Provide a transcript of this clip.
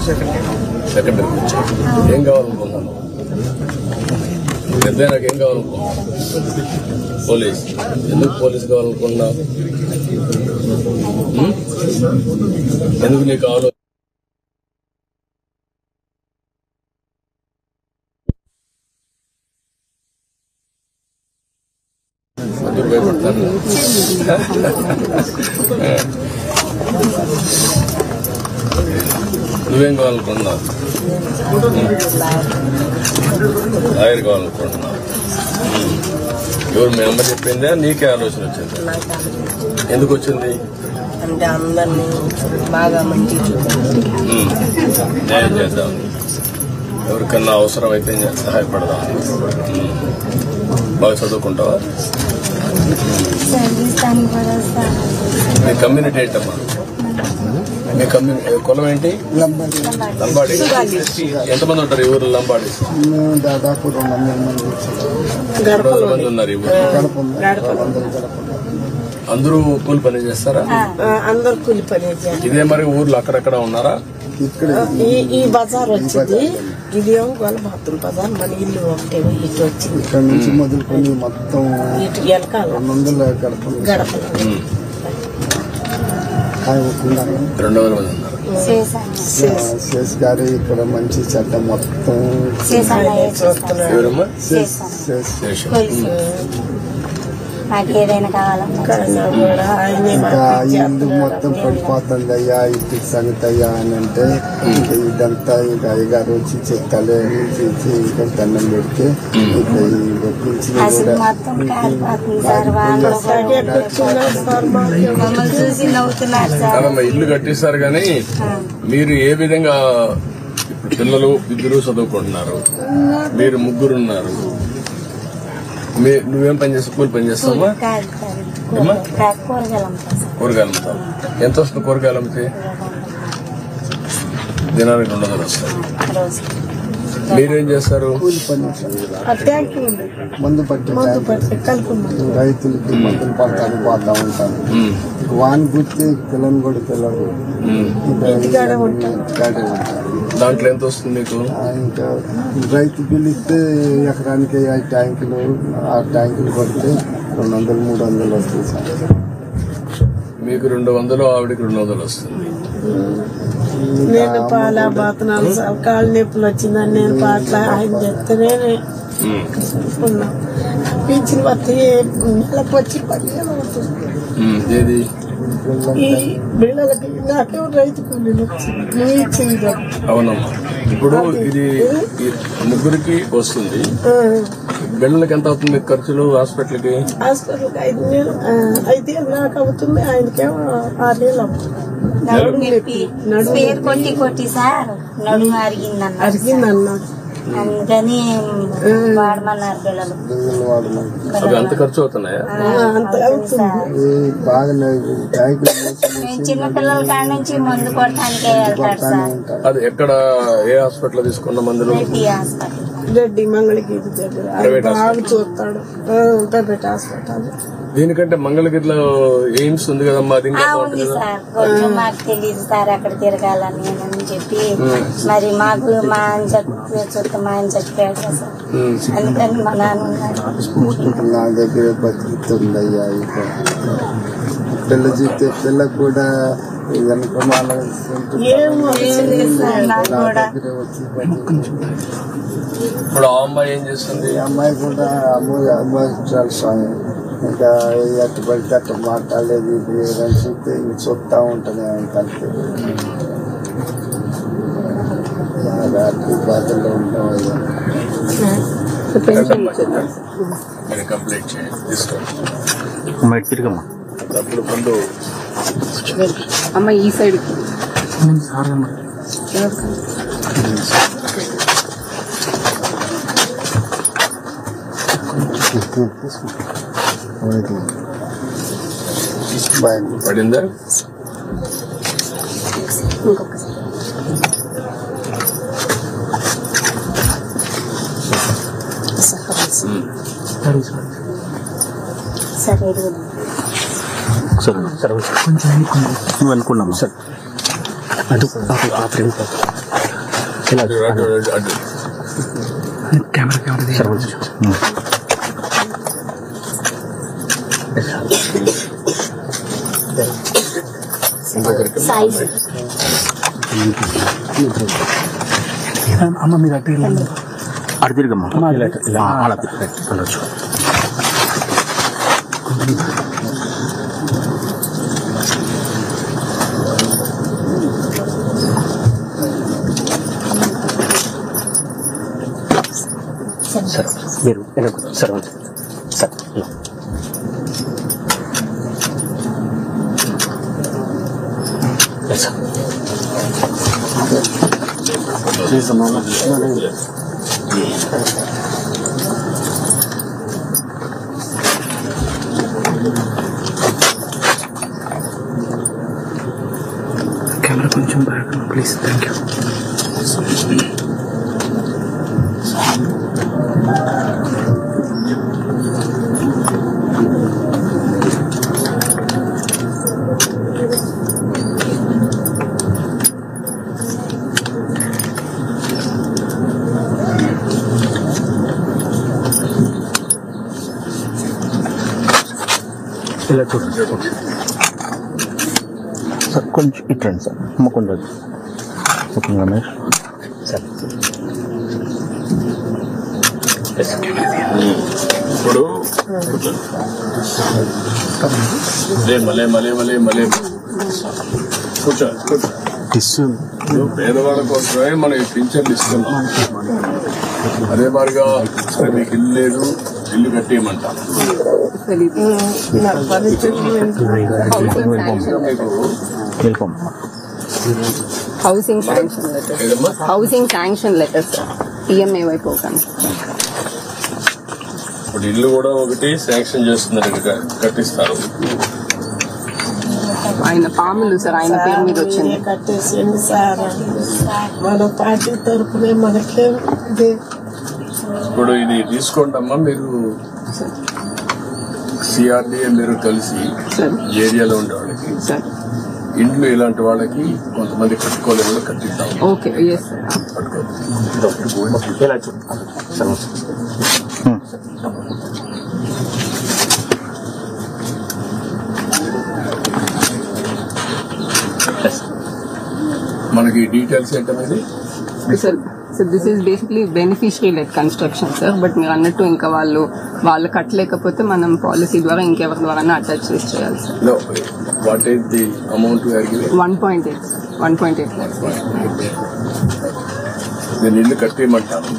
Second ఇయర్కి వచ్చావు. ఏం కావాలనుకున్నాను? పెద్ద నాకు ఏం కావాలనుకున్నాను? పోలీస్. ఎందుకు పోలీస్ కావాలనుకున్నా? ఎందుకు నీకు కావాలి? అందరూ భయపడతాను. నువ్వేం కావాలనుకున్నావు? లాయర్ కావాలనుకుంటున్నావు. ఎవరు మీ అమ్మ చెప్పిందా? నీకే ఆలోచన వచ్చింది? ఎందుకు వచ్చింది? అంటే అందరినీ బాగా మంచి న్యాయం చేద్దాం, ఎవరికన్నా అవసరం అయితే సహాయపడదాం. బాగా చదువుకుంటావా? మీ కమ్యూనిటీ ఏంటమ్మా? మీ కులం ఏంటి? లంబాడి. ఎంతమంది ఉంటారు ఈ ఊరు లంబాడి? దాదాపు 200 మంది ఉన్నారు ఈ ఊరు. అందరూ కూలి పని చేస్తారా? అందరు కూలి పని. ఇదే మరి ఊర్లో అక్కడక్కడ ఉన్నారా? ఈ బజార్ వచ్చింది, ఇది గోల బాత్రూమ్ బజార్. మన ఇల్లు ఒకటే ఇటు వచ్చింది. ఇక్కడ నుంచి మొదలుకొని మొత్తం ఇటు వెనకాల 200 గడపలు. 200 మంది ఉన్నారు. శేష్ గారు ఇక్కడ మంచి చెడ్డ మొత్తం ఎవరమ్మా? ఏదైనా ఇంకా ఇల్లు మొత్తం పడిపోతుంది అయ్యా, ఇంటికి సంగతి అయ్యా అని అంటే ఇంకా ఇదంతా ఇంకా అయ్యగారు వచ్చి చెప్తాలే ఇంకా దండం పెడితే ఇంకా ఇల్లు కట్టిస్తారు. కానీ మీరు ఏ విధంగా ఇప్పుడు పిల్లలు ఇద్దరు చదువుకుంటున్నారు, మీరు ముగ్గురున్నారు, నువ్వేం పని చేస్తావు? కూలి పని చేస్తావా? కూరగాయలు అమ్ముతావు. ఎంత వస్తుంది కూరగాయలు అమ్మితే? దినానికి 200 వస్తుంది. మీరేం చేస్తారు? కూలి పని, మందు పట్టి రైతులకి మందులు పడతాను పోతా ఉంటాను. వాని గుర్తి పిల్లని కూడా పిల్లలు గాడే ఉంటారు. దాంట్లో ఎంత వస్తుంది మీకు? ఇంకా రైతు పిలిస్తే ఎకరానికి 5 ట్యాంకులు 6 ట్యాంకులు పడితే 200-300 వస్తుంది సార్. మీకు 200, ఆవిడకి 200 వస్తుంది. నేను పాల బాతనాలు కాళ్ళు నొప్పులు వచ్చిందని నేను పాటలు ఆయన చెప్తేనే ఉన్నా. పింఛన్ వస్తే నెలకు వచ్చి 10,000 అవుతుంది. ఈ బిళ్ళలకి నాకే రైతు కూలీలు ఇచ్చింది. అవునమ్మా. ఇప్పుడు ఇది ముగ్గురికి వస్తుంది. బిళ్ళలకి ఎంత అవుతుంది ఖర్చులు? హాస్పిటల్కి 5,000 నాకు అవుతుంది, ఆయనకేమో 6,000 అవుతుంది. కొట్టి సార్ నడుము అరిగిందన్న, అందుకని వాడమన్నారు పిల్లలు. అవి అంత ఖర్చు అవుతున్నాయా? చిన్న పిల్లల కాడ నుంచి మందు కొట్టడానికే వెళ్తారు సార్. అది ఎక్కడ, ఏ హాస్పిటల్ తీసుకున్న మందులు? రెడ్డి మంగళగిరి దగ్గర బాగా చూస్తాడు. Private hospital. దీనికంటే మంగళగిరిలో ఎయిమ్స్ ఉంది కదమ్మా, అది ఉంది సార్. కొంచెం మాకు తెలియదు సార్ అక్కడ తిరగాలని అని చెప్పి, మరి మాకు మా ఆయన చచ్చిపోయాడు సార్, అందుకని మా నాన్న ఉన్నాడు. నా దగ్గర బతుకుతుందయ్యా. పిల్ల చూస్తే పిల్లకు కూడా ఇప్పుడు ఆ అమ్మాయి ఏం చేస్తుంది? అమ్మాయి కూడా అమ్మాయి చాలా స్వామి. ఇంకా ఎట్టు పడితే అట్ట మాట్లాడలేదు. ఇప్పుడు ఏదైనా చూస్తే ఇంక చూస్తూ ఉంటుంది కలిపి రాత్రి బాధల్లో ఉంటాం. కంప్లీట్ చేయండి, తీసుకోండి. అప్పుడు ముందు అమ్మ ఈ సైడ్ పడిందా? సరే కొంచెం నువ్వు అనుకున్నాము సార్. అటు ఆ ఫ్రేమ్ కెమెరా అమ్మ మీరు అటు అటు తిరిగమ్మా అలా వెళ్ళొచ్చు. సార్ మీరు సార్ సార్ కెమెరా కొంచెం బ్యాక్ ప్లీజ్. Thank you. ఇలా చూడండి సార్, కొంచెం ఇట్రండి సార్. అమ్మ కొంచెం ఓకే రమేష్ సార్. ఇప్పుడు మలే మలే మలే మలే కూర్చో కూర్చో. పేదవాళ్ళ కోసమే మనం ఈ పింఛన్లు ఇస్తున్నాం. అదే మాదిరిగా సరే మీకు ఇల్లు లేదు, ఇల్లు కట్టేయమంటాం. హౌసింగ్ శాంక్షన్ లెటర్స్ ఈఎంఐ వైపు ఇప్పుడు ఇల్లు కూడా ఒకటి శాంక్షన్ చేస్తున్నారు, కట్టిస్తారు. ఆయన పాములు సార్ ఆయన పేరు మీద వచ్చింది. కట్టేసింది సార్. మన పార్టీ తరఫునే మనకే ఇప్పుడు ఇది తీసుకోండి అమ్మా. మీరు సిఆర్డీఏ మీరు కలిసి ఏరియాలో ఉండే వాళ్ళకి ఇండ్లు ఇలాంటి వాళ్ళకి కొంతమంది కట్టుకోలేని వాళ్ళు కట్టిద్దాం. ఓకే మనకి డీటెయిల్స్ ఏంటనేది sir. So this is basically beneficiary lead construction sir. But మీరు అన్నట్టు ఇంకా వాళ్ళు కట్టలేకపోతే మనం పాలసీ ద్వారా ఇంకెవరి ద్వారా అటాచ్ చేసి చేయాలి sir. What is the amount 1.8 1.8 lakhs. నేను ఇల్లు కట్టేయమంటాను.